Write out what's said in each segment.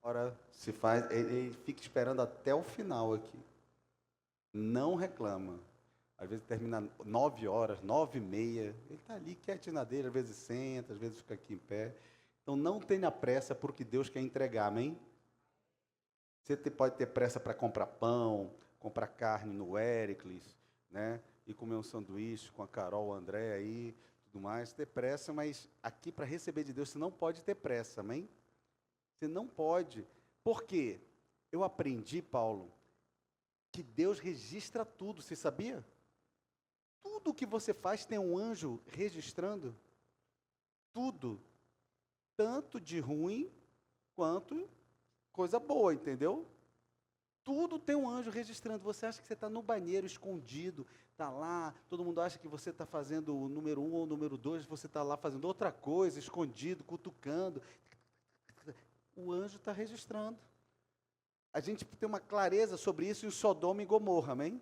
Hora se faz, ele fica esperando até o final aqui. Não reclama. Às vezes termina 9 horas, 9h30. Ele está ali quietinho na dele, às vezes senta, às vezes fica aqui em pé. Então não tenha pressa porque Deus quer entregar, amém? Pode ter pressa para comprar pão, comprar carne no Éricles, né? E comer um sanduíche com a Carol, o André aí, tudo mais. Ter pressa, mas aqui para receber de Deus você não pode ter pressa, amém? Você não pode. Por quê? Eu aprendi, Paulo, que Deus registra tudo, você sabia? Tudo que você faz tem um anjo registrando. Tudo. Tanto de ruim quanto coisa boa, entendeu? Tudo tem um anjo registrando. Você acha que você está no banheiro escondido, está lá, todo mundo acha que você está fazendo o número 1 ou o número 2, você está lá fazendo outra coisa, escondido, cutucando. O anjo está registrando. A gente tem uma clareza sobre isso em Sodoma e Gomorra, amém?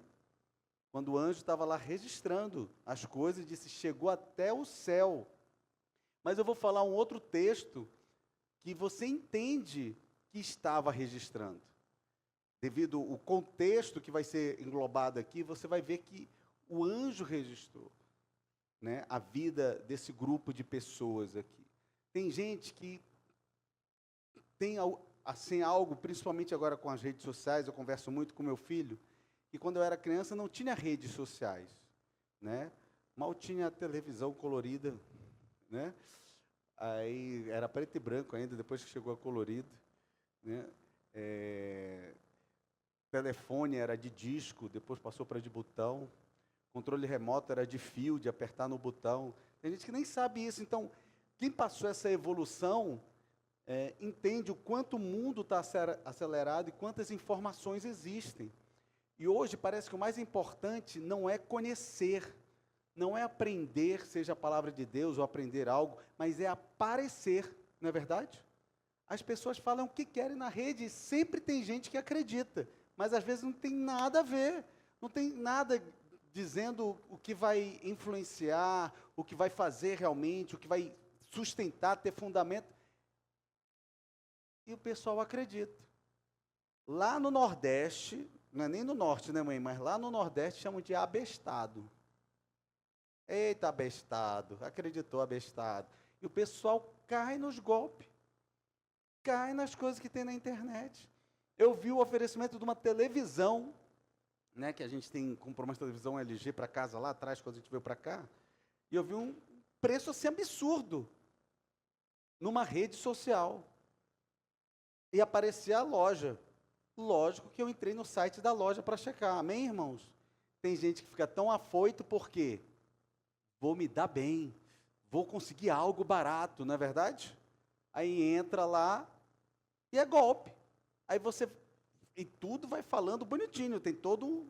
Quando o anjo estava lá registrando as coisas, disse, chegou até o céu. Mas eu vou falar um outro texto que você entende que estava registrando. Devido ao contexto que vai ser englobado aqui, você vai ver que o anjo registrou, né, a vida desse grupo de pessoas aqui. Tem gente que tem assim algo, principalmente agora com as redes sociais, eu converso muito com meu filho, e quando eu era criança não tinha redes sociais, né? Mal tinha televisão colorida, né? Aí era preto e branco ainda, depois que chegou a colorido, né? Telefone era de disco, depois passou para de botão, controle remoto era de fio, de apertar no botão. Tem gente que nem sabe isso, então quem passou essa evolução entende o quanto o mundo está acelerado e quantas informações existem. E hoje parece que o mais importante não é conhecer, não é aprender, seja a palavra de Deus ou aprender algo, mas é aparecer, não é verdade? As pessoas falam o que querem na rede e sempre tem gente que acredita, mas às vezes não tem nada a ver, não tem nada dizendo o que vai influenciar, o que vai fazer realmente, o que vai sustentar, ter fundamento. E o pessoal acredita. Lá no Nordeste, não é nem no Norte, né, mãe? Mas lá no Nordeste chamam de abestado. Eita, abestado, acreditou, abestado. E o pessoal cai nos golpes, cai nas coisas que tem na internet. Eu vi o oferecimento de uma televisão, né, que a gente tem, comprou uma televisão LG para casa lá atrás, quando a gente veio para cá, e eu vi um preço assim absurdo, numa rede social. E aparecia a loja. Lógico que eu entrei no site da loja para checar. Amém, irmãos? Tem gente que fica tão afoito porque vou me dar bem, vou conseguir algo barato, não é verdade? Aí entra lá e é golpe. Aí você, e tudo vai falando bonitinho, tem todo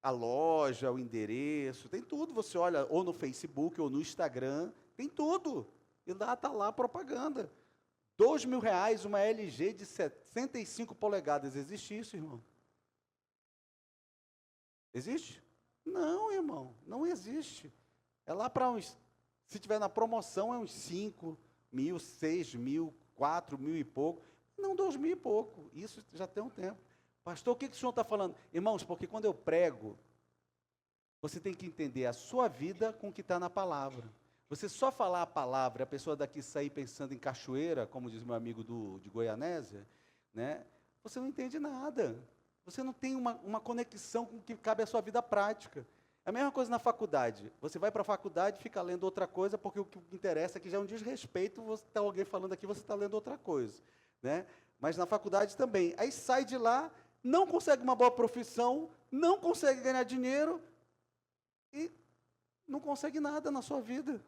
a loja, o endereço, tem tudo. Você olha ou no Facebook ou no Instagram, tem tudo. E lá está lá a propaganda. R$ 2.000, uma LG de 65 polegadas. Existe isso, irmão? Existe? Não, irmão, não existe. É lá para uns, se tiver na promoção, é uns 5.000, 6.000, 4.000 e pouco. Não, 2.000 e pouco. Isso já tem um tempo. Pastor, o que o senhor está falando? Irmãos, porque quando eu prego, você tem que entender a sua vida com o que está na palavra. Você só falar a palavra, a pessoa daqui sair pensando em cachoeira, como diz meu amigo de Goianésia, né? Você não entende nada. Você não tem uma conexão com o que cabe à sua vida prática. É a mesma coisa na faculdade. Você vai para a faculdade e fica lendo outra coisa, porque o que interessa é que já é um desrespeito, você está alguém falando aqui, você está lendo outra coisa, né? Mas na faculdade também. Aí sai de lá, não consegue uma boa profissão, não consegue ganhar dinheiro e não consegue nada na sua vida.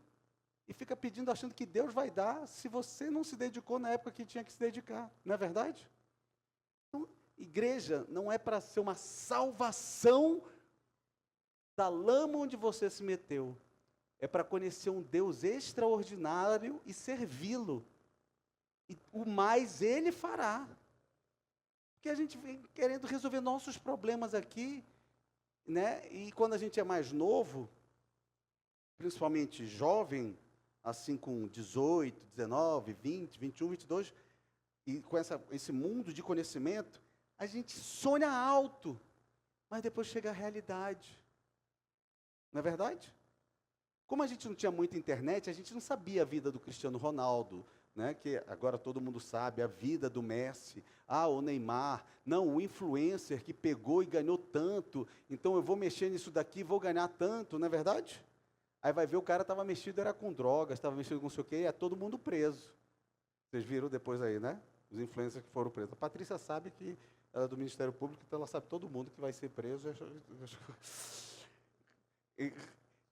E fica pedindo, achando que Deus vai dar, se você não se dedicou na época que tinha que se dedicar. Não é verdade? Então, igreja não é para ser uma salvação da lama onde você se meteu. É para conhecer um Deus extraordinário e servi-lo. E o mais Ele fará. Porque a gente vem querendo resolver nossos problemas aqui, né? E quando a gente é mais novo, principalmente jovem, assim com 18, 19, 20, 21, 22, e com esse mundo de conhecimento, a gente sonha alto, mas depois chega a realidade. Não é verdade? Como a gente não tinha muita internet, a gente não sabia a vida do Cristiano Ronaldo, né? Que agora todo mundo sabe, a vida do Messi, o Neymar, não, o influencer que pegou e ganhou tanto, então eu vou mexer nisso daqui, vou ganhar tanto, não é verdade? Aí vai ver, o cara estava mexido, era com drogas, estava mexido com não sei o quê, e é todo mundo preso. Vocês viram depois aí, né? Os influencers que foram presos. A Patrícia sabe que ela é do Ministério Público, então ela sabe todo mundo que vai ser preso.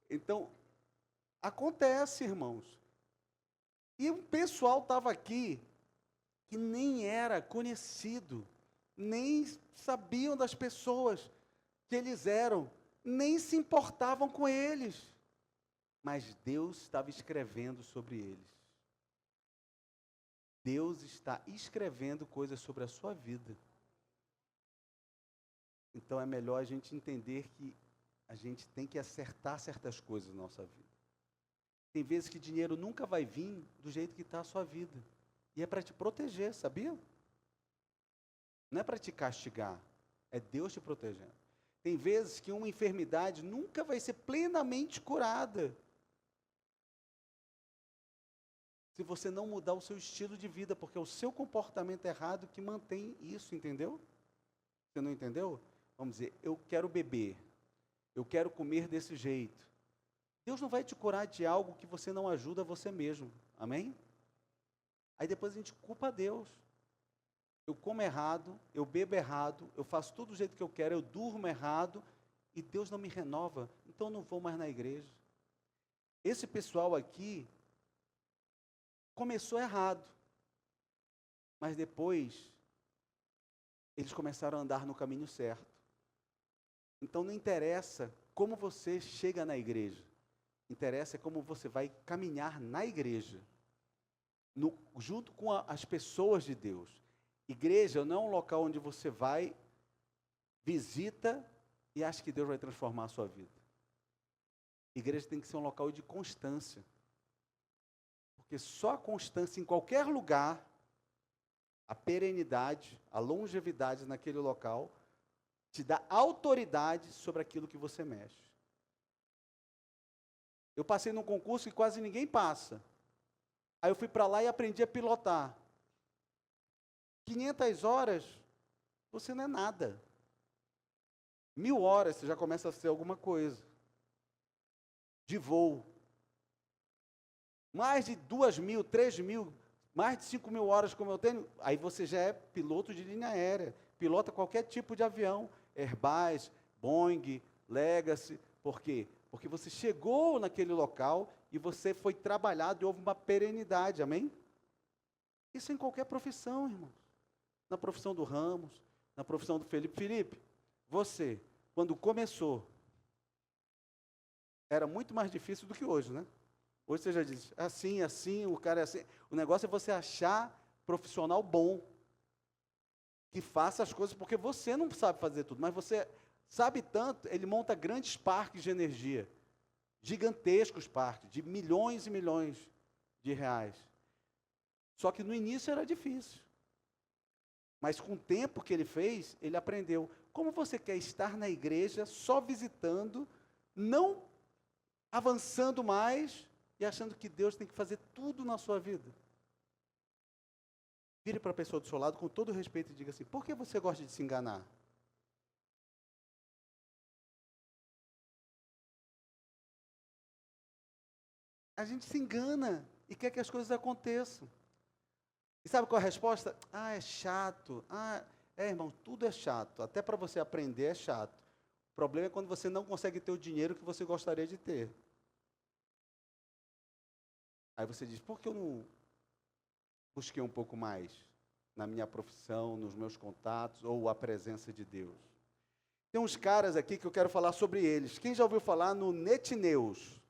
Então, acontece, irmãos. E o pessoal estava aqui que nem era conhecido, nem sabiam das pessoas que eles eram, nem se importavam com eles. Mas Deus estava escrevendo sobre eles. Deus está escrevendo coisas sobre a sua vida. Então é melhor a gente entender que a gente tem que acertar certas coisas na nossa vida. Tem vezes que dinheiro nunca vai vir do jeito que está a sua vida. E é para te proteger, sabia? Não é para te castigar, é Deus te protegendo. Tem vezes que uma enfermidade nunca vai ser plenamente curada se você não mudar o seu estilo de vida, porque é o seu comportamento errado que mantém isso, entendeu? Você não entendeu? Vamos dizer, eu quero beber, eu quero comer desse jeito. Deus não vai te curar de algo que você não ajuda você mesmo, amém? Aí depois a gente culpa a Deus. Eu como errado, eu bebo errado, eu faço tudo do jeito que eu quero, eu durmo errado, e Deus não me renova, então eu não vou mais na igreja. Esse pessoal aqui começou errado, mas depois eles começaram a andar no caminho certo. Então não interessa como você chega na igreja, interessa como você vai caminhar na igreja, junto com as pessoas de Deus. Igreja não é um local onde você vai, visita e acha que Deus vai transformar a sua vida. Igreja tem que ser um local de constância. Porque só a constância em qualquer lugar, a perenidade, a longevidade naquele local, te dá autoridade sobre aquilo que você mexe. Eu passei num concurso que quase ninguém passa. Aí eu fui para lá e aprendi a pilotar. 500 horas, você não é nada. 1000 horas, você já começa a ser alguma coisa. De voo. Mais de 2.000, 3.000, mais de 5.000 horas como eu tenho, aí você já é piloto de linha aérea. Pilota qualquer tipo de avião. Airbus, Boeing, Legacy. Por quê? Porque você chegou naquele local e você foi trabalhado e houve uma perenidade, amém? Isso em qualquer profissão, irmãos. Na profissão do Ramos, na profissão do Felipe. Felipe, você, quando começou, era muito mais difícil do que hoje, né? Hoje você já diz, assim, o cara é assim. O negócio é você achar profissional bom, que faça as coisas, porque você não sabe fazer tudo, mas você sabe tanto, ele monta grandes parques de energia, gigantescos parques, de milhões e milhões de reais. Só que no início era difícil. Mas com o tempo que ele fez, ele aprendeu. Como você quer estar na igreja só visitando, não avançando mais e achando que Deus tem que fazer tudo na sua vida? Vire para a pessoa do seu lado com todo respeito e diga assim: por que você gosta de se enganar? A gente se engana e quer que as coisas aconteçam. E sabe qual é a resposta? É chato. Irmão, tudo é chato. Até para você aprender é chato. O problema é quando você não consegue ter o dinheiro que você gostaria de ter. Aí você diz, por que eu não busquei um pouco mais na minha profissão, nos meus contatos, ou a presença de Deus? Tem uns caras aqui que eu quero falar sobre eles. Quem já ouviu falar no Netneus?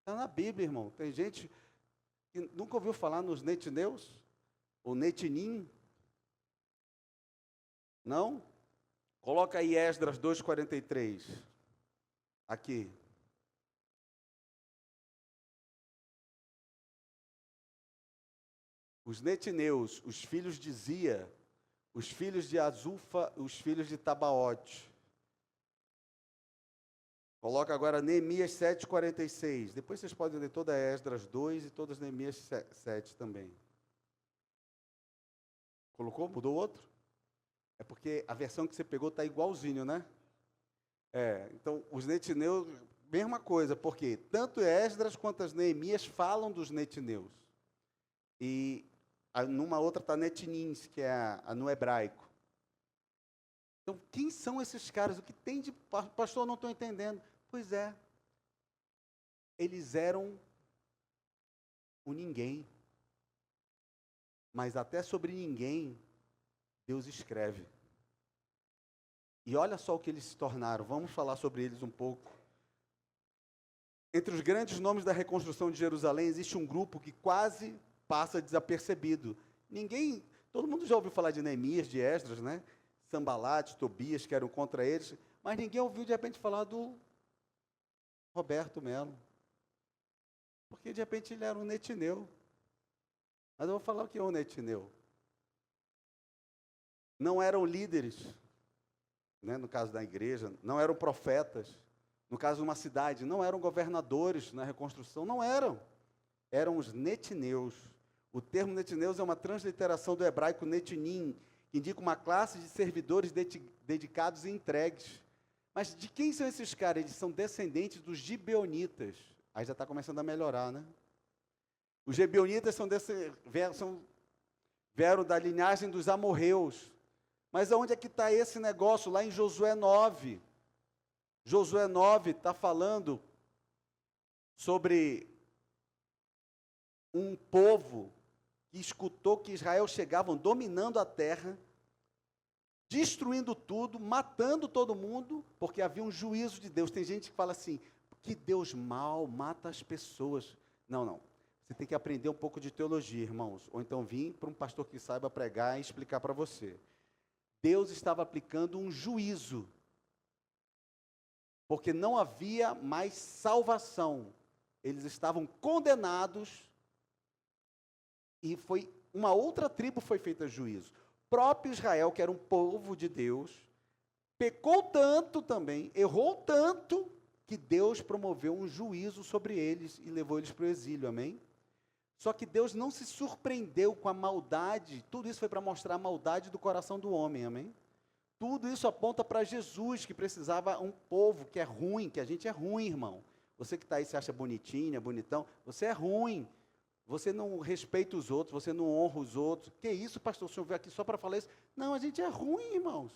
Está na Bíblia, irmão. Tem gente que nunca ouviu falar nos Netneus? Ou Netnim? Não? Coloca aí Esdras 2,43. Aqui. Os netineus, os filhos de Zia, os filhos de Azufa, os filhos de Tabaote. Coloca agora Neemias 7,46. Depois vocês podem ler toda Esdras 2 e todas Neemias 7 também. Colocou? Mudou outro? É porque a versão que você pegou está igualzinho, né? Então, os netineus, mesma coisa, porque tanto Esdras quanto as Neemias falam dos netineus. E numa outra está netinins, que é no hebraico. Então, quem são esses caras? O que tem de... Pastor, não estou entendendo. Pois é, eles eram o ninguém. Mas até sobre ninguém, Deus escreve. E olha só o que eles se tornaram. Vamos falar sobre eles um pouco. Entre os grandes nomes da reconstrução de Jerusalém, existe um grupo que quase passa desapercebido. Todo mundo já ouviu falar de Neemias, de Esdras, né? Sambalate, Tobias, que eram contra eles, mas ninguém ouviu de repente falar do Roberto Melo. Porque de repente ele era um netineu. Mas eu vou falar o que é um netineu. Não eram líderes, né, no caso da igreja, não eram profetas, no caso de uma cidade, não eram governadores na reconstrução, não eram. Eram os netineus. O termo netineus é uma transliteração do hebraico netinim, que indica uma classe de servidores dedicados e entregues. Mas de quem são esses caras? Eles são descendentes dos gibeonitas. Aí já está começando a melhorar, né? Os gibeonitas vieram da linhagem dos amorreus. Mas aonde é que está esse negócio? Lá em Josué 9. Josué 9 está falando sobre um povo que escutou que Israel chegavam dominando a terra, destruindo tudo, matando todo mundo, porque havia um juízo de Deus. Tem gente que fala assim, que Deus mal mata as pessoas. Não. Você tem que aprender um pouco de teologia, irmãos. Ou então vir para um pastor que saiba pregar e explicar para você. Deus estava aplicando um juízo, porque não havia mais salvação. Eles estavam condenados e uma outra tribo foi feita juízo. O próprio Israel, que era um povo de Deus, pecou tanto também, errou tanto, que Deus promoveu um juízo sobre eles e levou eles para o exílio, amém? Só que Deus não se surpreendeu com a maldade, tudo isso foi para mostrar a maldade do coração do homem, amém? Tudo isso aponta para Jesus, que precisava um povo que é ruim, que a gente é ruim, irmão. Você que está aí se acha bonitinha, bonitão, você é ruim. Você não respeita os outros, você não honra os outros. Que isso, pastor, o senhor veio aqui só para falar isso? Não, a gente é ruim, irmãos.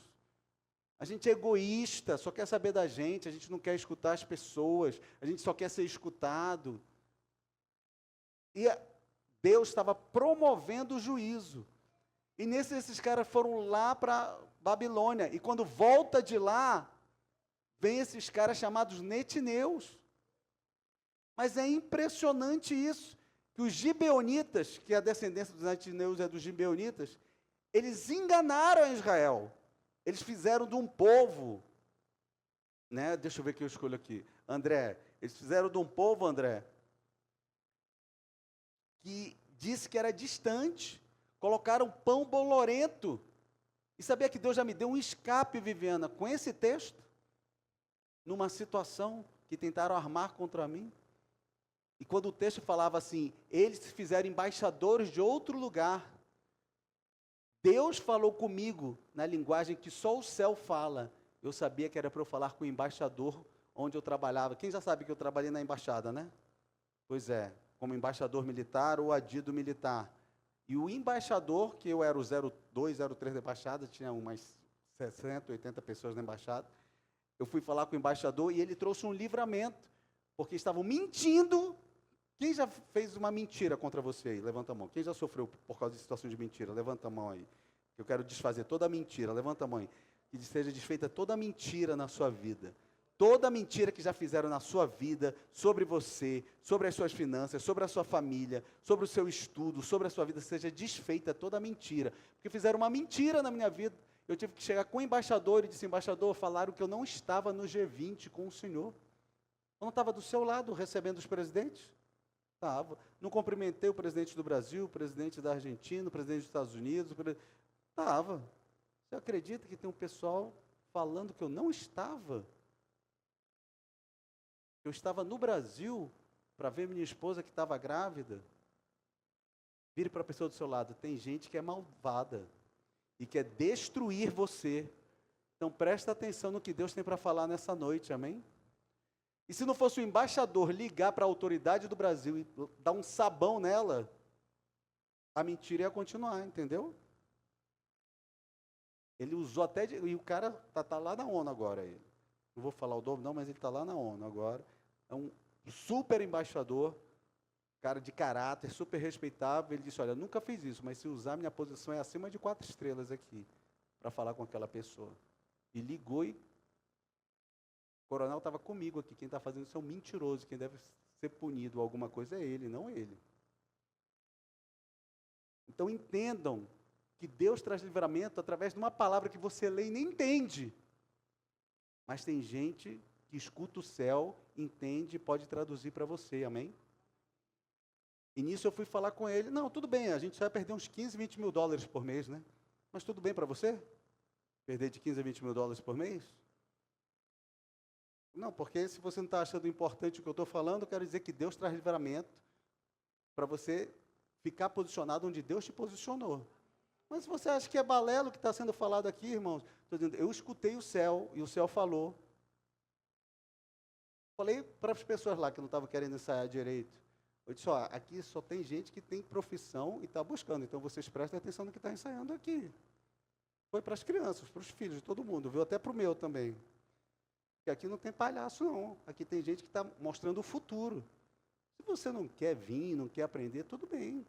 A gente é egoísta, só quer saber da gente, a gente não quer escutar as pessoas, a gente só quer ser escutado. E Deus estava promovendo o juízo. E esses caras foram lá para Babilônia. E quando volta de lá, vem esses caras chamados netineus. Mas é impressionante isso, que os gibeonitas, que a descendência dos netineus é dos gibeonitas, eles enganaram a Israel. Eles fizeram de um povo, né? Deixa eu ver o que eu escolho aqui. André, eles fizeram de um povo, André, que disse que era distante, colocaram pão bolorento. E sabia que Deus já me deu um escape, Viviana, com esse texto, numa situação que tentaram armar contra mim. E quando o texto falava assim, eles se fizeram embaixadores de outro lugar, Deus falou comigo na linguagem que só o céu fala. Eu sabia que era para eu falar com o embaixador onde eu trabalhava. Quem já sabe que eu trabalhei na embaixada, né? Pois é, como embaixador militar ou adido militar. E o embaixador, que eu era o 02, 03 da embaixada, tinha umas 60, 80 pessoas na embaixada, eu fui falar com o embaixador e ele trouxe um livramento, porque estavam mentindo. Quem já fez uma mentira contra você aí? Levanta a mão. Quem já sofreu por causa de situação de mentira? Levanta a mão aí. Eu quero desfazer toda a mentira. Levanta a mão aí. Que seja desfeita toda a mentira na sua vida. Toda a mentira que já fizeram na sua vida, sobre você, sobre as suas finanças, sobre a sua família, sobre o seu estudo, sobre a sua vida, seja desfeita toda a mentira. Porque fizeram uma mentira na minha vida. Eu tive que chegar com o embaixador e disse, embaixador, falaram que eu não estava no G20 com o senhor. Eu não estava do seu lado recebendo os presidentes. Estava. Não cumprimentei o presidente do Brasil, o presidente da Argentina, o presidente dos Estados Unidos. Estava. Você acredita que tem um pessoal falando que eu não estava? Eu estava no Brasil para ver minha esposa que estava grávida. Vire para a pessoa do seu lado. Tem gente que é malvada e quer destruir você. Então presta atenção no que Deus tem para falar nessa noite, amém? E se não fosse o embaixador ligar para a autoridade do Brasil e dar um sabão nela, a mentira ia continuar, entendeu? Ele usou até, e o cara tá lá na ONU agora, ele. Não vou falar o nome não, mas ele está lá na ONU agora. É um super embaixador, cara de caráter, super respeitável. Ele disse, olha, nunca fiz isso, mas se usar, minha posição é acima de 4 estrelas aqui, para falar com aquela pessoa. E ligou e o coronel estava comigo aqui. Quem está fazendo isso é um mentiroso. Quem deve ser punido ou alguma coisa é ele, não ele. Então entendam que Deus traz livramento através de uma palavra que você lê e nem entende. Mas tem gente que escuta o céu, entende e pode traduzir para você, amém? E nisso eu fui falar com ele. Não, tudo bem, a gente vai perder uns 15, 20 mil dólares por mês, né? Mas tudo bem para você? Perder de 15 a 20 mil dólares por mês? Não, porque se você não está achando importante o que eu estou falando, eu quero dizer que Deus traz livramento para você ficar posicionado onde Deus te posicionou. Mas se você acha que é balela o que está sendo falado aqui, irmãos, estou dizendo, eu escutei o céu e o céu falou. Falei para as pessoas lá que não estavam querendo ensaiar direito. Eu disse, ó, aqui só tem gente que tem profissão e está buscando, então vocês prestem atenção no que está ensaiando aqui. Foi para as crianças, para os filhos de todo mundo, viu? Até para o meu também. Porque aqui não tem palhaço, não. Aqui tem gente que está mostrando o futuro. Se você não quer vir, não quer aprender, tudo bem.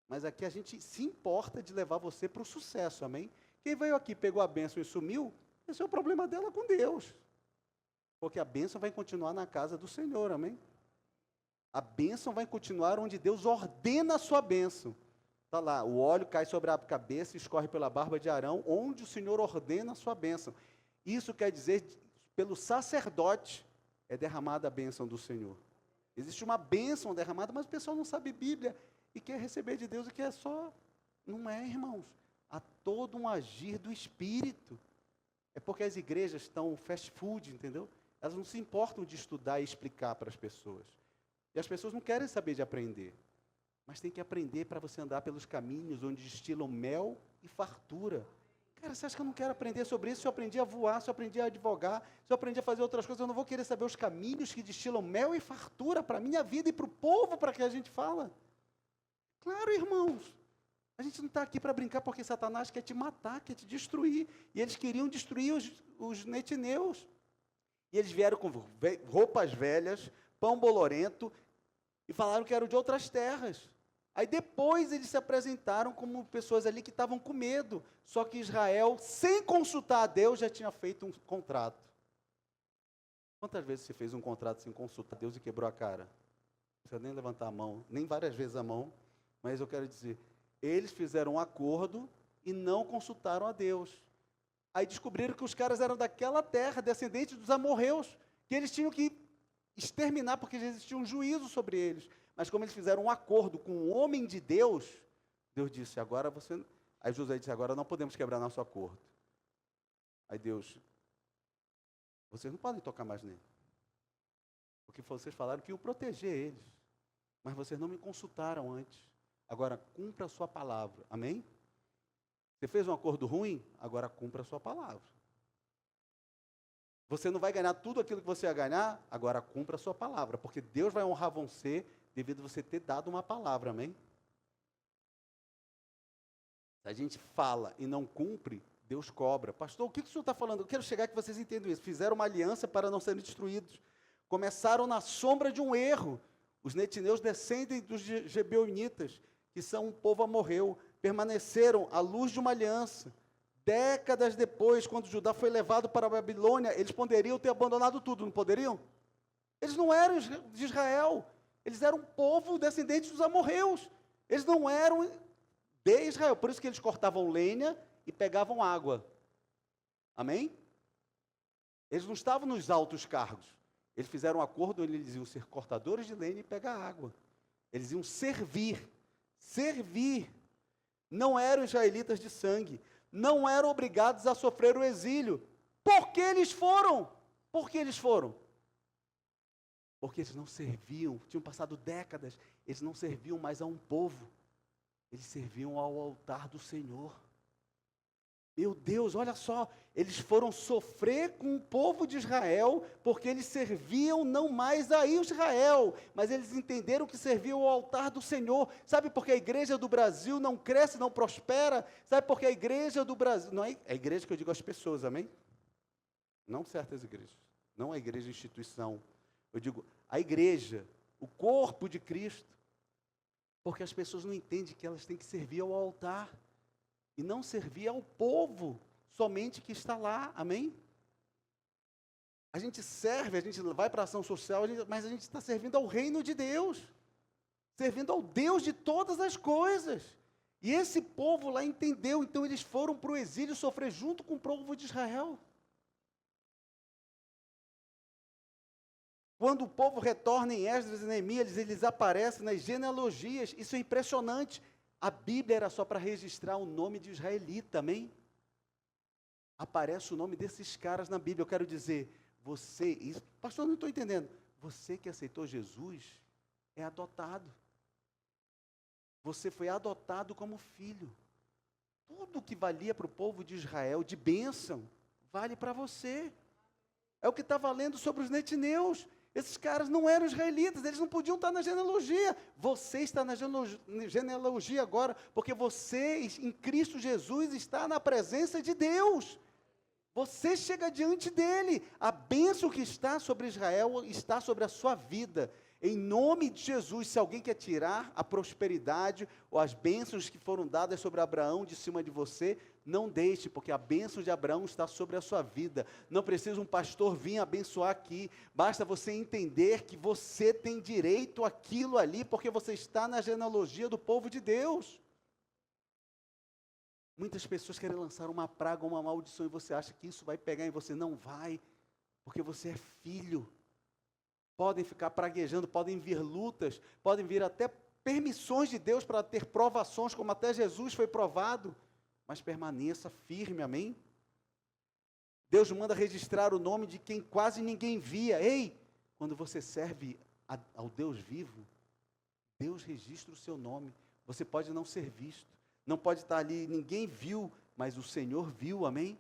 Mas aqui a gente se importa de levar você para o sucesso, amém? Quem veio aqui, pegou a bênção e sumiu, esse é o problema dela com Deus. Porque a bênção vai continuar na casa do Senhor, amém? A bênção vai continuar onde Deus ordena a sua bênção. Está lá, o óleo cai sobre a cabeça e escorre pela barba de Arão, onde o Senhor ordena a sua bênção. Isso quer dizer, pelo sacerdote, é derramada a bênção do Senhor. Existe uma bênção derramada, mas o pessoal não sabe Bíblia e quer receber de Deus e quer só... Não é, irmãos. Há todo um agir do Espírito. É porque as igrejas estão fast food, entendeu? Elas não se importam de estudar e explicar para as pessoas. E as pessoas não querem saber de aprender. Mas tem que aprender para você andar pelos caminhos onde destilam mel e fartura. Cara, você acha que eu não quero aprender sobre isso? Se eu aprendi a voar, se eu aprendi a advogar, se eu aprendi a fazer outras coisas, eu não vou querer saber os caminhos que destilam mel e fartura para a minha vida e para o povo para que a gente fala. Claro, irmãos. A gente não está aqui para brincar porque Satanás quer te matar, quer te destruir. E eles queriam destruir os netineus. E eles vieram com roupas velhas, pão bolorento, e falaram que eram de outras terras. Aí depois eles se apresentaram como pessoas ali que estavam com medo. Só que Israel, sem consultar a Deus, já tinha feito um contrato. Quantas vezes você fez um contrato sem consultar a Deus e quebrou a cara? Não precisa nem levantar a mão, nem várias vezes a mão. Mas eu quero dizer, eles fizeram um acordo e não consultaram a Deus. Aí descobriram que os caras eram daquela terra, descendentes dos amorreus, que eles tinham que exterminar porque já existia um juízo sobre eles. Mas como eles fizeram um acordo com o homem de Deus, Deus disse, agora você... Aí Josué disse, agora não podemos quebrar nosso acordo. Aí Deus, vocês não podem tocar mais nele. Porque vocês falaram que iam proteger eles. Mas vocês não me consultaram antes. Agora, cumpra a sua palavra. Amém? Você fez um acordo ruim? Agora cumpra a sua palavra. Você não vai ganhar tudo aquilo que você ia ganhar? Agora cumpra a sua palavra. Porque Deus vai honrar você devido a você ter dado uma palavra. Amém? Se a gente fala e não cumpre, Deus cobra. Pastor, o que o senhor está falando? Eu quero chegar que vocês entendam isso. Fizeram uma aliança para não serem destruídos. Começaram na sombra de um erro. Os netineus descendem dos gibeonitas, que são um povo amorreu, permaneceram à luz de uma aliança. Décadas depois, quando Judá foi levado para a Babilônia, eles poderiam ter abandonado tudo, não poderiam? Eles não eram de Israel, eles eram um povo descendente dos amorreus. Eles não eram de Israel, por isso que eles cortavam lenha e pegavam água. Amém? Eles não estavam nos altos cargos. Eles fizeram um acordo onde eles iam ser cortadores de lenha e pegar água. Eles iam servir. Servir. Não eram israelitas de sangue. Não eram obrigados a sofrer o exílio. Por que eles foram? Por que eles foram? Porque eles não serviam, tinham passado décadas, eles não serviam mais a um povo, eles serviam ao altar do Senhor. Meu Deus, olha só, eles foram sofrer com o povo de Israel, porque eles serviam não mais a Israel, mas eles entenderam que serviam ao altar do Senhor. Sabe por que a igreja do Brasil não cresce, não prospera? Sabe por que a igreja do Brasil, não é a igreja que eu digo às pessoas, amém? Não certas igrejas, não a igreja instituição. Eu digo, a igreja, o corpo de Cristo, porque as pessoas não entendem que elas têm que servir ao altar, e não servir ao povo, somente que está lá, amém? A gente serve, a gente vai para a ação social, mas a gente está servindo ao reino de Deus, servindo ao Deus de todas as coisas, e esse povo lá entendeu, então eles foram para o exílio sofrer junto com o povo de Israel. Quando o povo retorna em Esdras e Neemias, eles aparecem nas genealogias, isso é impressionante. A Bíblia era só para registrar o nome de israelita, amém? Aparece o nome desses caras na Bíblia, eu quero dizer, pastor, não estou entendendo, você que aceitou Jesus, é adotado. Você foi adotado como filho. Tudo que valia para o povo de Israel, de bênção, vale para você. É o que está valendo sobre os netineus. Esses caras não eram israelitas, eles não podiam estar na genealogia. Você está na genealogia agora, porque você, em Cristo Jesus, está na presença de Deus. Você chega diante dele. A bênção que está sobre Israel está sobre a sua vida. Em nome de Jesus, se alguém quer tirar a prosperidade ou as bênçãos que foram dadas sobre Abraão de cima de você, não deixe, porque a bênção de Abraão está sobre a sua vida. Não precisa um pastor vir abençoar aqui, basta você entender que você tem direito àquilo ali, porque você está na genealogia do povo de Deus. Muitas pessoas querem lançar uma praga, uma maldição, e você acha que isso vai pegar em você. Não vai, porque você é filho. Podem ficar praguejando, podem vir lutas, podem vir até permissões de Deus para ter provações, como até Jesus foi provado, mas permaneça firme, amém? Deus manda registrar o nome de quem quase ninguém via. Ei, quando você serve ao Deus vivo, Deus registra o seu nome. Você pode não ser visto, não pode estar ali, ninguém viu, mas o Senhor viu, amém?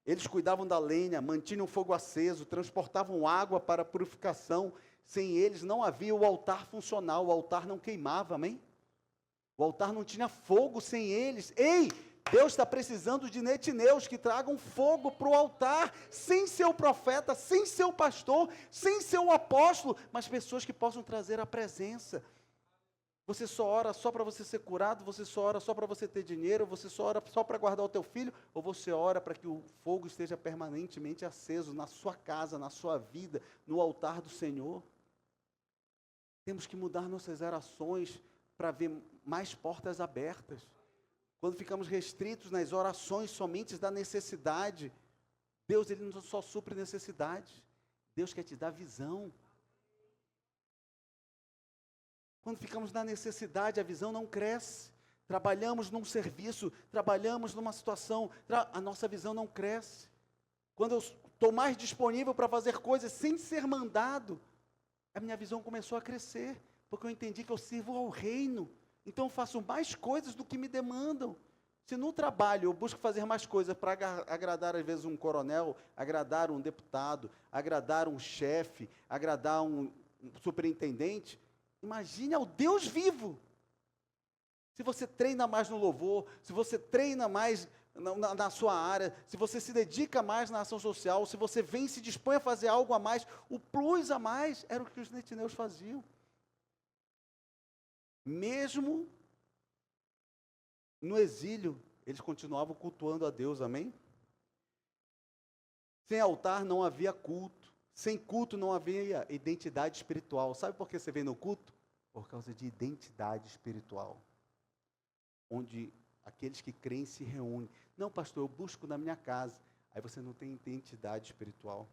Eles cuidavam da lenha, mantinham o fogo aceso, transportavam água para a purificação. Sem eles não havia o altar funcional, o altar não queimava, amém? O altar não tinha fogo sem eles. Ei, Deus está precisando de netineus que tragam fogo para o altar, sem ser o profeta, sem ser o pastor, sem ser o apóstolo, mas pessoas que possam trazer a presença. Você só ora só para você ser curado, você só ora só para você ter dinheiro, você só ora só para guardar o teu filho, ou você ora para que o fogo esteja permanentemente aceso na sua casa, na sua vida, no altar do Senhor. Temos que mudar nossas orações para ver mais portas abertas. Quando ficamos restritos nas orações somente da necessidade, Deus ele não só supre necessidades, Deus quer te dar visão. Quando ficamos na necessidade, a visão não cresce. Trabalhamos num serviço, trabalhamos numa situação, a nossa visão não cresce. Quando eu estou mais disponível para fazer coisas sem ser mandado, a minha visão começou a crescer, porque eu entendi que eu sirvo ao reino. Então eu faço mais coisas do que me demandam. Se no trabalho eu busco fazer mais coisas para agradar às vezes um coronel, agradar um deputado, agradar um chefe, agradar um superintendente, imagine ao Deus vivo. Se você treina mais no louvor, se você treina mais na sua área, se você se dedica mais na ação social, se você vem e se dispõe a fazer algo a mais, o plus a mais era o que os netineus faziam. Mesmo no exílio, eles continuavam cultuando a Deus, amém? Sem altar não havia culto, sem culto não havia identidade espiritual. Sabe por que você vem no culto? Por causa de identidade espiritual, onde aqueles que creem se reúnem. Não, pastor, eu busco na minha casa. Aí você não tem identidade espiritual,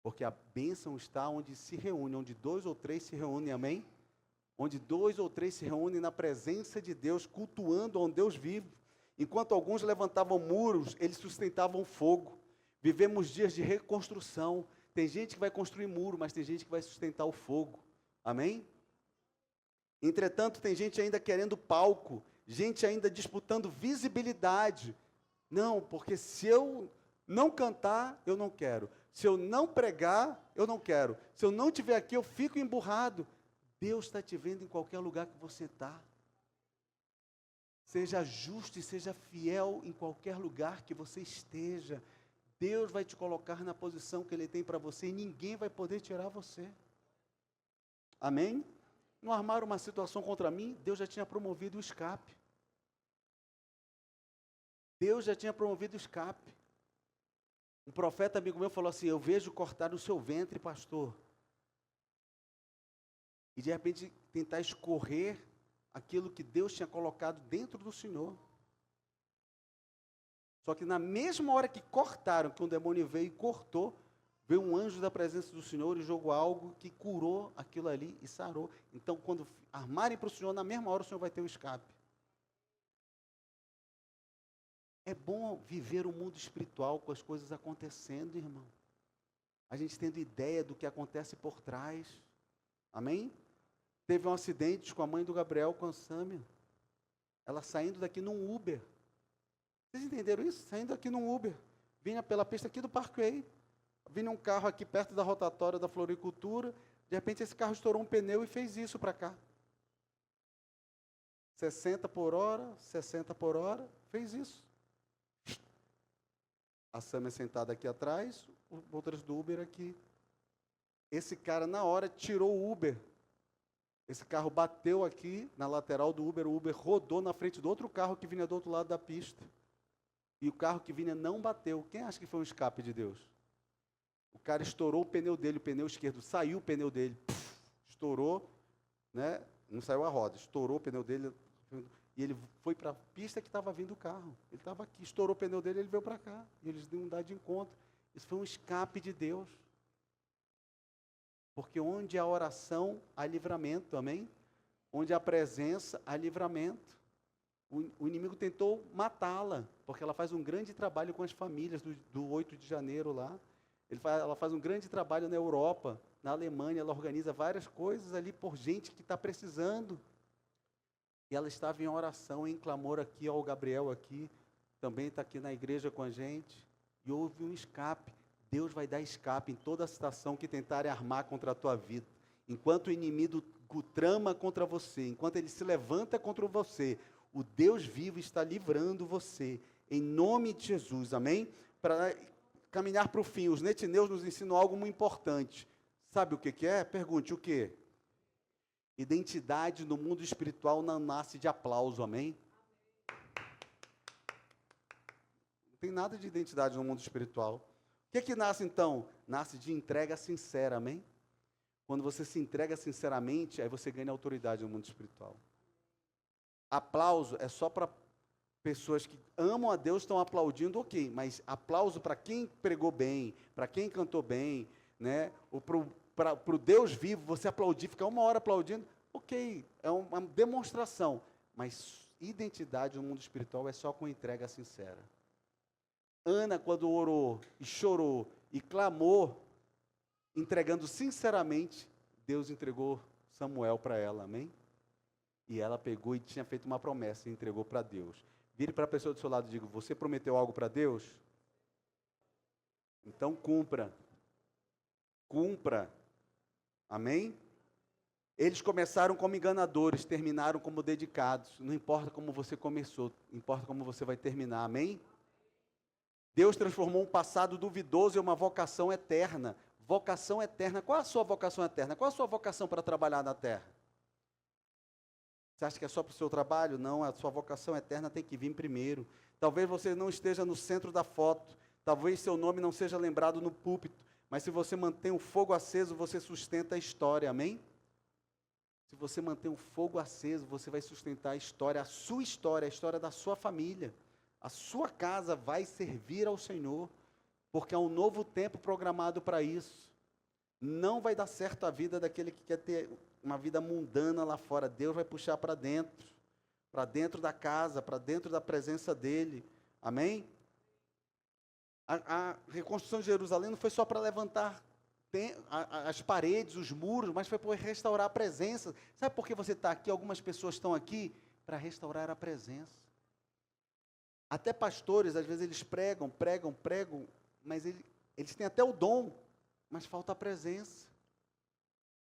porque a bênção está onde se reúne, onde 2 ou 3 se reúnem, amém? onde 2 ou 3 se reúnem na presença de Deus, cultuando a um Deus vivo. Enquanto alguns levantavam muros, eles sustentavam fogo. Vivemos dias de reconstrução. Tem gente que vai construir muro, mas tem gente que vai sustentar o fogo. Amém? Entretanto, tem gente ainda querendo palco, gente ainda disputando visibilidade. Não, porque se eu não cantar, eu não quero. Se eu não pregar, eu não quero. Se eu não estiver aqui, eu fico emburrado. Deus está te vendo em qualquer lugar que você está. Seja justo e seja fiel em qualquer lugar que você esteja. Deus vai te colocar na posição que Ele tem para você e ninguém vai poder tirar você. Amém? Não armaram uma situação contra mim, Deus já tinha promovido o escape. Deus já tinha promovido o escape. Um profeta amigo meu falou assim: eu vejo cortar o seu ventre, pastor. E de repente tentar escorrer aquilo que Deus tinha colocado dentro do Senhor. Só que na mesma hora que cortaram, que um demônio veio e cortou, veio um anjo da presença do Senhor e jogou algo que curou aquilo ali e sarou. Então, quando armarem para o Senhor, na mesma hora o Senhor vai ter o escape. É bom viver o mundo espiritual com as coisas acontecendo, irmão. A gente tendo ideia do que acontece por trás. Amém? Teve um acidente com a mãe do Gabriel, com a Sâmia. Ela saindo daqui num Uber. Vocês entenderam isso? Saindo aqui num Uber. Vinha pela pista aqui do Parkway. Vinha um carro aqui perto da rotatória da floricultura. De repente esse carro estourou um pneu e fez isso para cá. 60 por hora, 60 por hora, fez isso. A Sâmia sentada aqui atrás, outras do Uber aqui. Esse cara, na hora, tirou o Uber. Esse carro bateu aqui na lateral do Uber, o Uber rodou na frente do outro carro que vinha do outro lado da pista. E o carro que vinha não bateu. Quem acha que foi um escape de Deus? O cara estourou o pneu dele, o pneu esquerdo, saiu o pneu dele, estourou, né? Não saiu a roda, estourou o pneu dele, e ele foi para a pista que estava vindo o carro. Ele estava aqui, estourou o pneu dele, ele veio para cá, e eles deu um dar de encontro. Isso foi um escape de Deus. Porque onde há oração, há livramento, amém? Onde há presença, há livramento. O inimigo tentou matá-la, porque ela faz um grande trabalho com as famílias do 8 de janeiro lá. Ela faz um grande trabalho na Europa, na Alemanha, ela organiza várias coisas ali por gente que está precisando. E ela estava em oração, em clamor aqui, ó, o Gabriel aqui, também está aqui na igreja com a gente, e houve um escape. Deus vai dar escape em toda a situação que tentarem armar contra a tua vida. Enquanto o inimigo trama contra você, enquanto ele se levanta contra você, o Deus vivo está livrando você, em nome de Jesus, amém? Para caminhar para o fim, os netineus nos ensinam algo muito importante. Sabe o que é? Pergunte, o quê? Identidade no mundo espiritual não nasce de aplauso, amém? Não tem nada de identidade no mundo espiritual. O que nasce então? Nasce de entrega sincera, amém? Quando você se entrega sinceramente, aí você ganha autoridade no mundo espiritual. Aplauso é só para pessoas que amam a Deus, estão aplaudindo, ok, mas aplauso para quem pregou bem, para quem cantou bem, né? Ou para o Deus vivo, você aplaudir, ficar 1 hora aplaudindo, ok, é uma demonstração, mas identidade no mundo espiritual é só com entrega sincera. Ana, quando orou e chorou e clamou, entregando sinceramente, Deus entregou Samuel para ela, amém? E ela pegou e tinha feito uma promessa e entregou para Deus. Vire para a pessoa do seu lado e diga: você prometeu algo para Deus? Então cumpra. Cumpra. Amém? Eles começaram como enganadores, terminaram como dedicados. Não importa como você começou, importa como você vai terminar. Amém? Deus transformou um passado duvidoso em uma vocação eterna. Vocação eterna. Qual a sua vocação eterna? Qual a sua vocação para trabalhar na terra? Você acha que é só para o seu trabalho? Não, a sua vocação eterna tem que vir primeiro. Talvez você não esteja no centro da foto. Talvez seu nome não seja lembrado no púlpito. Mas se você mantém o fogo aceso, você sustenta a história. Amém? Se você mantém o fogo aceso, você vai sustentar a sua história, a história da sua família. A sua casa vai servir ao Senhor, porque há um novo tempo programado para isso. Não vai dar certo a vida daquele que quer ter uma vida mundana lá fora, Deus vai puxar para dentro da casa, para dentro da presença dEle. Amém? A reconstrução de Jerusalém não foi só para levantar as paredes, os muros, mas foi para restaurar a presença. Sabe por que você está aqui? Algumas pessoas estão aqui para restaurar a presença. Até pastores, às vezes eles pregam, mas eles têm até o dom, mas falta a presença.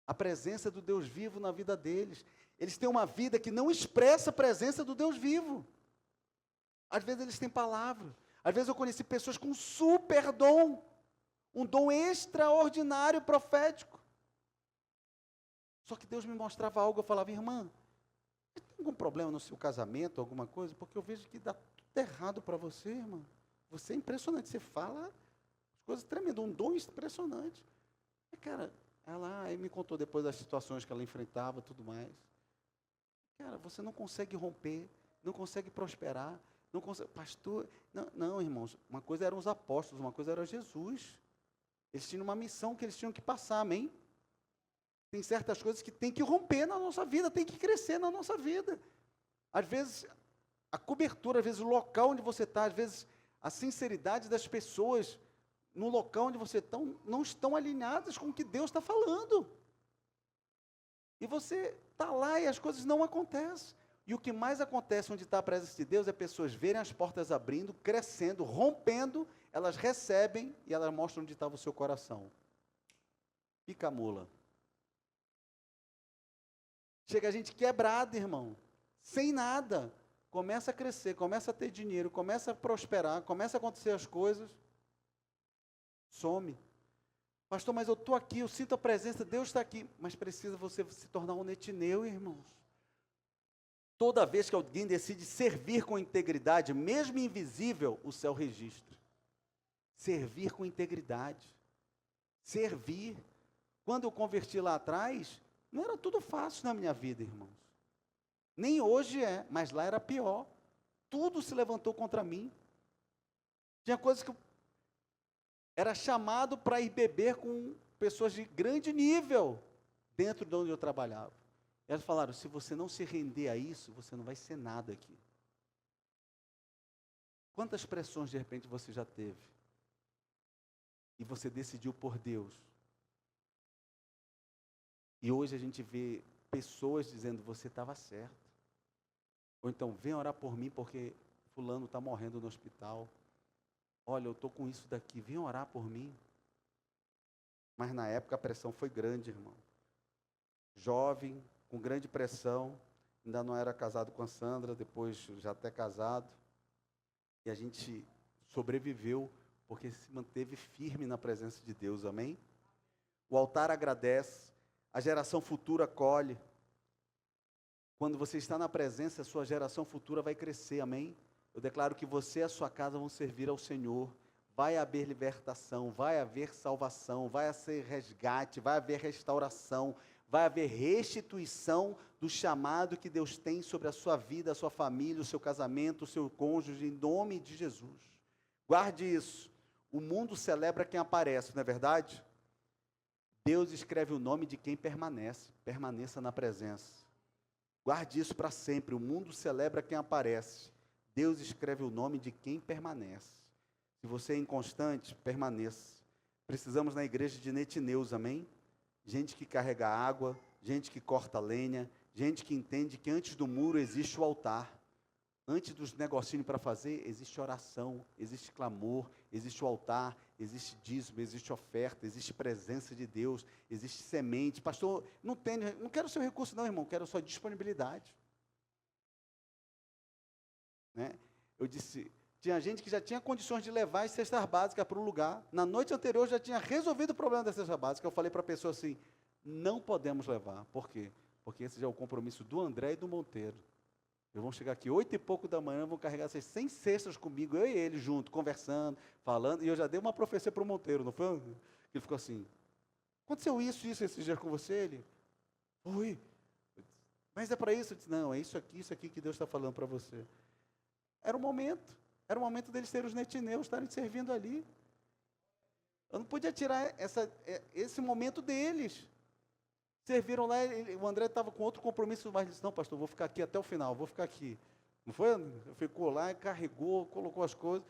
A presença do Deus vivo na vida deles. Eles têm uma vida que não expressa a presença do Deus vivo. Às vezes eles têm palavra. Às vezes eu conheci pessoas com super dom, um dom extraordinário profético. Só que Deus me mostrava algo, eu falava, irmã, tem algum problema no seu casamento, alguma coisa? Porque eu vejo que dá tudo errado para você, irmã. Você é impressionante, você fala coisas tremendas, um dom impressionante. E, cara, ela aí me contou depois das situações que ela enfrentava, tudo mais. Cara, você não consegue romper, não consegue prosperar, não consegue, pastor, não, irmãos, uma coisa eram os apóstolos, uma coisa era Jesus. Eles tinham uma missão que eles tinham que passar, amém? Tem certas coisas que tem que romper na nossa vida, tem que crescer na nossa vida. Às vezes, a cobertura, às vezes o local onde você está, às vezes a sinceridade das pessoas no local onde você está, não estão alinhadas com o que Deus está falando. E você está lá e as coisas não acontecem. E o que mais acontece onde está a presença de Deus é pessoas verem as portas abrindo, crescendo, rompendo, elas recebem e elas mostram onde estava o seu coração. Pica a mula. Chega a gente quebrada, irmão, sem nada. Começa a crescer, começa a ter dinheiro, começa a prosperar, começa a acontecer as coisas. Some. Pastor, mas eu estou aqui, eu sinto a presença, Deus está aqui. Mas precisa você se tornar um netineu, irmãos. Toda vez que alguém decide servir com integridade, mesmo invisível, o céu registra. Servir com integridade. Servir. Quando eu converti lá atrás, não era tudo fácil na minha vida, irmãos. Nem hoje é, mas lá era pior. Tudo se levantou contra mim. Tinha coisas que eu era chamado para ir beber com pessoas de grande nível dentro de onde eu trabalhava. E elas falaram, se você não se render a isso, você não vai ser nada aqui. Quantas pressões de repente você já teve? E você decidiu por Deus. E hoje a gente vê pessoas dizendo, você estava certo. Ou então, vem orar por mim porque fulano está morrendo no hospital. Olha, eu estou com isso daqui, vem orar por mim. Mas na época a pressão foi grande, irmão. Jovem, com grande pressão, ainda não era casado com a Sandra, depois já até casado. E a gente sobreviveu porque se manteve firme na presença de Deus, amém? O altar agradece, a geração futura colhe. Quando você está na presença, a sua geração futura vai crescer, amém? Eu declaro que você e a sua casa vão servir ao Senhor. Vai haver libertação, vai haver salvação, vai haver resgate, vai haver restauração, vai haver restituição do chamado que Deus tem sobre a sua vida, a sua família, o seu casamento, o seu cônjuge, em nome de Jesus. Guarde isso. O mundo celebra quem aparece, não é verdade? Deus escreve o nome de quem permanece. Permaneça na presença. Guarde isso para sempre. O mundo celebra quem aparece. Deus escreve o nome de quem permanece. Se você é inconstante, permaneça. Precisamos na igreja de netineus, amém? Gente que carrega água, gente que corta lenha, gente que entende que antes do muro existe o altar. Antes dos negocinhos para fazer, existe oração, existe clamor, existe o altar, existe dízimo, existe oferta, existe presença de Deus, existe semente. Pastor, não quero seu recurso não, irmão, quero sua disponibilidade. Né? Eu disse, tinha gente que já tinha condições de levar as cestas básicas para o lugar. Na noite anterior já tinha resolvido o problema das cestas básicas. Eu falei para a pessoa assim, não podemos levar. Por quê? Porque esse já é o compromisso do André e do Monteiro. Eles vão chegar aqui 8 e pouco da manhã, vão carregar essas 100 cestas comigo, eu e ele junto, conversando, falando. E eu já dei uma profecia para o Monteiro, não foi? Ele ficou assim, aconteceu isso esses dias com você? Ele, oi, mas é para isso? Eu disse, não, é isso aqui que Deus está falando para você. Era o momento deles serem os netineus, estarem servindo ali. Eu não podia tirar esse momento deles. serviram lá, o André estava com outro compromisso, mas disse, não, pastor, vou ficar aqui até o final, vou ficar aqui. Não foi? Ficou lá, carregou, colocou as coisas.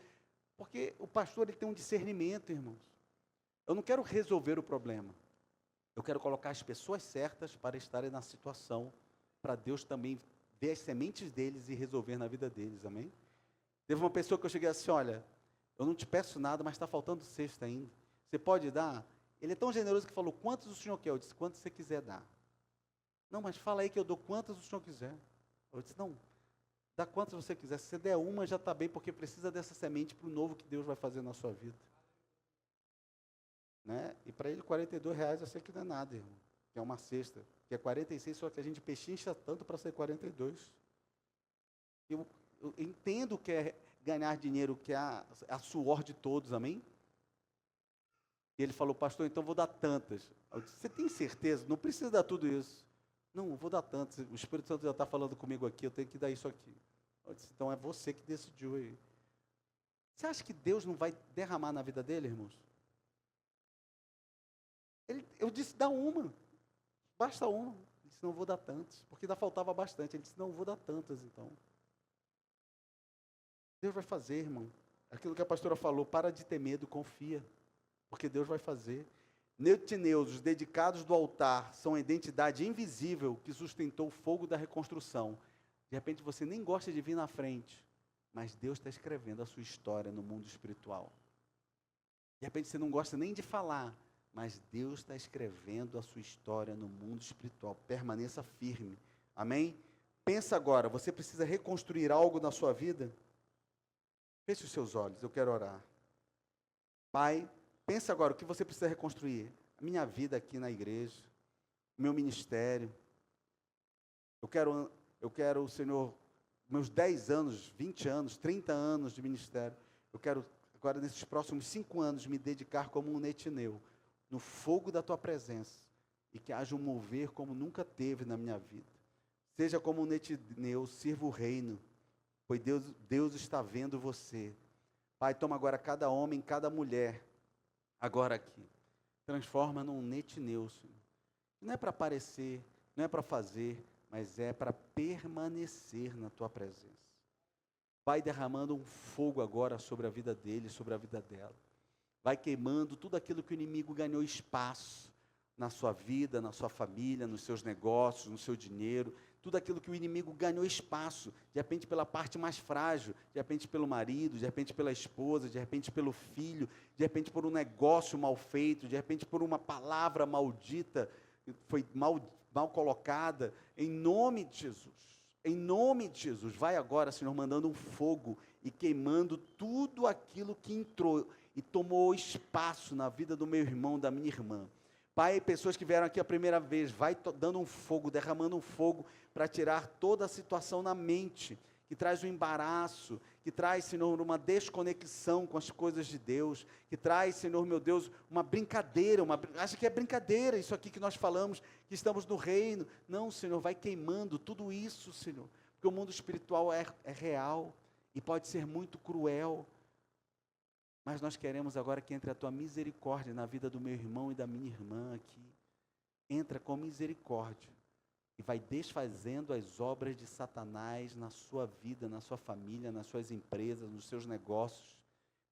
Porque o pastor ele tem um discernimento, irmãos. Eu não quero resolver o problema. Eu quero colocar as pessoas certas para estarem na situação, para Deus também ver as sementes deles e resolver na vida deles, amém? Teve uma pessoa que eu cheguei assim, olha, eu não te peço nada, mas está faltando cesta ainda. Você pode dar? Ele é tão generoso que falou, quantos o senhor quer? Eu disse, quantos você quiser dar. Não, mas fala aí que eu dou quantas o senhor quiser. Eu disse, não, dá quantas você quiser. Se você der uma, já está bem, porque precisa dessa semente para o novo que Deus vai fazer na sua vida. Né? E para ele, R$42, eu sei que não é nada, irmão. Que é uma cesta. Que é 46, só que a gente pechincha tanto para ser 42. Eu entendo que é ganhar dinheiro, que é a suor de todos, amém? E ele falou, pastor, então vou dar tantas. Eu disse, você tem certeza? Não precisa dar tudo isso. Não, eu vou dar tantas. O Espírito Santo já está falando comigo aqui, eu tenho que dar isso aqui. Eu disse, então é você que decidiu aí. Você acha que Deus não vai derramar na vida dele, irmãos? Eu disse, dá uma. Basta uma. Ele disse, não vou dar tantas, porque ainda faltava bastante. Ele disse, não, vou dar tantas, então. Deus vai fazer, irmão. Aquilo que a pastora falou, para de ter medo, confia. Porque Deus vai fazer. Neutineus, os dedicados do altar, são a identidade invisível que sustentou o fogo da reconstrução. De repente você nem gosta de vir na frente, mas Deus está escrevendo a sua história no mundo espiritual. De repente você não gosta nem de falar, mas Deus está escrevendo a sua história no mundo espiritual. Permaneça firme. Amém? Pensa agora, você precisa reconstruir algo na sua vida? Feche os seus olhos, eu quero orar. Pai, pensa agora o que você precisa reconstruir. A minha vida aqui na igreja, o meu ministério. Eu quero, Senhor, meus 10 anos, 20 anos, 30 anos de ministério. Eu quero, agora, nesses próximos 5 anos, me dedicar como um netineu, no fogo da Tua presença, e que haja um mover como nunca teve na minha vida. Seja como um netineu, sirva o reino, pois Deus está vendo você. Pai, toma agora cada homem, cada mulher, agora aqui, transforma num netineu, Senhor. Não é para aparecer, não é para fazer, mas é para permanecer na Tua presença. Vai derramando um fogo agora sobre a vida dele, sobre a vida dela. Vai queimando tudo aquilo que o inimigo ganhou espaço na sua vida, na sua família, nos seus negócios, no seu dinheiro. Tudo aquilo que o inimigo ganhou espaço, de repente pela parte mais frágil, de repente pelo marido, de repente pela esposa, de repente pelo filho, de repente por um negócio mal feito, de repente por uma palavra maldita, foi mal colocada, em nome de Jesus, vai agora, Senhor, mandando um fogo e queimando tudo aquilo que entrou e tomou espaço na vida do meu irmão, da minha irmã. Pai, pessoas que vieram aqui a primeira vez, vai dando um fogo, derramando um fogo para tirar toda a situação na mente, que traz um embaraço, que traz, Senhor, uma desconexão com as coisas de Deus, que traz, Senhor, meu Deus, uma brincadeira, acha que é brincadeira isso aqui que nós falamos, que estamos no reino. Não, Senhor, vai queimando tudo isso, Senhor, porque o mundo espiritual é real e pode ser muito cruel, mas nós queremos agora que entre a Tua misericórdia na vida do meu irmão e da minha irmã aqui. Entra com misericórdia e vai desfazendo as obras de Satanás na sua vida, na sua família, nas suas empresas, nos seus negócios.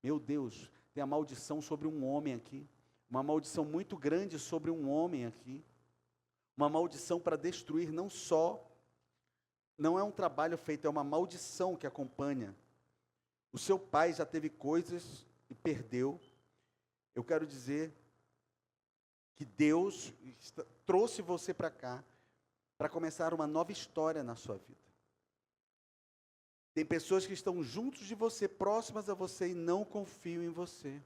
Meu Deus, tem a maldição sobre um homem aqui, uma maldição muito grande sobre um homem aqui, uma maldição para destruir não é um trabalho feito, é uma maldição que acompanha. O seu pai já teve coisas e perdeu. Eu quero dizer que Deus trouxe você para cá para começar uma nova história na sua vida. Tem pessoas que estão juntos de você, próximas a você e não confiam em você.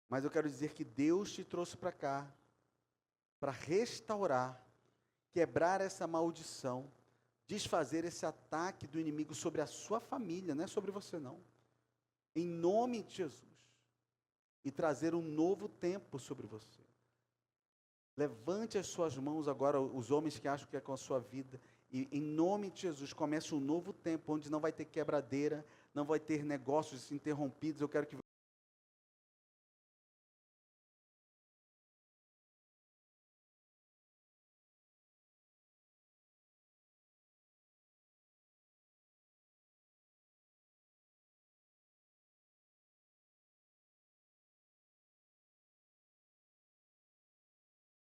Mas eu quero dizer que Deus te trouxe para cá para restaurar, quebrar essa maldição, desfazer esse ataque do inimigo sobre a sua família, não é sobre você não. Em nome de Jesus. E trazer um novo tempo sobre você. Levante as suas mãos agora, os homens que acham que é com a sua vida, e em nome de Jesus, comece um novo tempo, onde não vai ter quebradeira, não vai ter negócios interrompidos. Eu quero que